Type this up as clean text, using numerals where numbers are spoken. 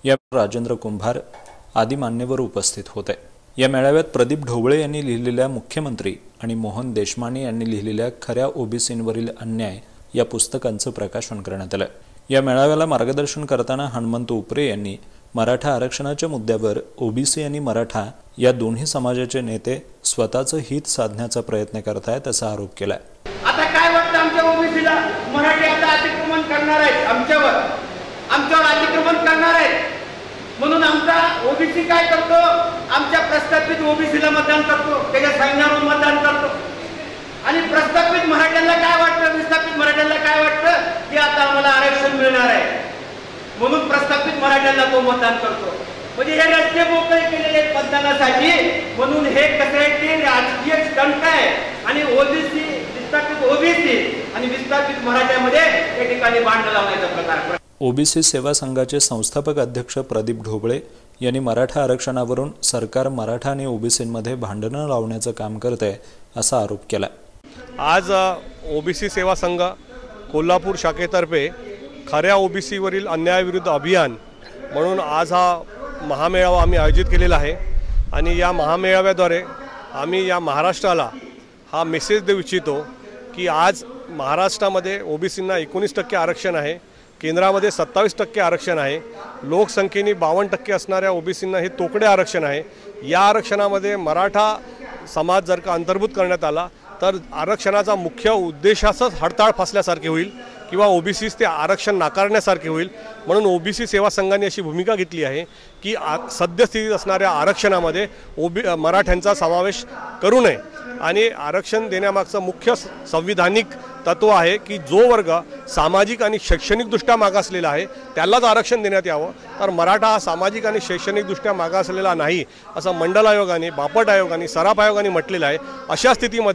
या राजेंद्र कुंभार आदी मान्यवर उपस्थित होते। या मेळाव्यात प्रदीप ढोबळे यांनी लिहिलेल्या मुख्यमंत्री आणि मोहन देशमाने यांनी लिहिलेल्या खऱ्या ओबीसींवरील अन्याय या पुस्तकांचं प्रकाशन करण्यात आलं। या मेळाव्याला मार्गदर्शन करताना हनुमंत उपरे यांनी मराठा आरक्षणाच्या मुद्द्यावर ओबीसी आणि मराठा या दोन्ही समाजाचे नेते स्वतःचं हित साधण्याचा प्रयत्न करतायत असा आरोप केला। आता काय वाटतं आमच्या ओबीसीला? मराठी आता अतिक्रमण करणार आहेत, आमच्यावर अतिक्रमण करणार आहेत म्हणून आमचा ओबीसी काय करतो? आमच्या प्रस्थापित ओबीसीला मतदान करतो, त्याच्या सांगण्यावर मतदान करतो। आणि प्रस्थापित मराठ्यांना काय वाटतं, विस्थापित मराठ्यांना काय वाटतं की आता आम्हाला आरक्षण मिळणार आहे म्हणून प्रस्थापित मराठ्यांना तो मतदान करतो। म्हणजे हे रस्ते मोकळे केलेले मतदानासाठी, म्हणून हे कसं आहे की राजकीय स्टंट आहे आणि ओबीसी विस्थापित ओबीसी आणि विस्थापित मराठ्यामध्ये या ठिकाणी भांडण लावण्याचा प्रकार। ओबीसी सेवा संघाचे संस्थापक अध्यक्ष प्रदीप ढोबळे यांनी मराठा आरक्षणावरून सरकार मराठा आणि ओबीसींमध्ये भांडणं लावण्याचं काम करते असा आरोप केला। आज ओबीसी सेवा संघ कोल्हापूर शाखेतर्फे खऱ्या ओबीसीवरील अन्यायाविरुद्ध अभियान म्हणून आज हा महामेळावा आम्ही आयोजित केलेला आहे आणि या महामेळाव्याद्वारे आम्ही या महाराष्ट्राला हा मेसेज देऊ इच्छितो की आज महाराष्ट्रामध्ये ओबीसींना 19% आरक्षण आहे, केंद्रामध्ये 27% आरक्षण आहे, लोकसंख्येने 52% असणाऱ्या ओबीसींना हे तोकडे आरक्षण आहे। या आरक्षणामध्ये मराठा समाज जर का अंतर्भूत करण्यात आला तर आरक्षणाचा मुख्य उद्देशाच हडताळ फासल्यासारखे होईल किंवा ओबीसीस ते आरक्षण नाकारण्यासारखे होईल। म्हणून ओबीसी सेवा संघाने अशी भूमिका घेतली आहे की सद्यस्थितीत असणाऱ्या आरक्षणामध्ये मराठ्यांचा समावेश करू नये आणि आरक्षण देण्यामागचं मुख्य संविधानिक तत्व आहे की जो वर्ग सामाजिक आणि शैक्षणिकदृष्ट्या मागासलेला आहे त्यालाच आरक्षण देण्यात यावं। तर मराठा हा सामाजिक आणि शैक्षणिकदृष्ट्या मागासलेला नाही असं मंडल आयोगाने, बापट आयोगाने, सराफ आयोगाने म्हटलेलं आहे। अशा स्थितीमध्ये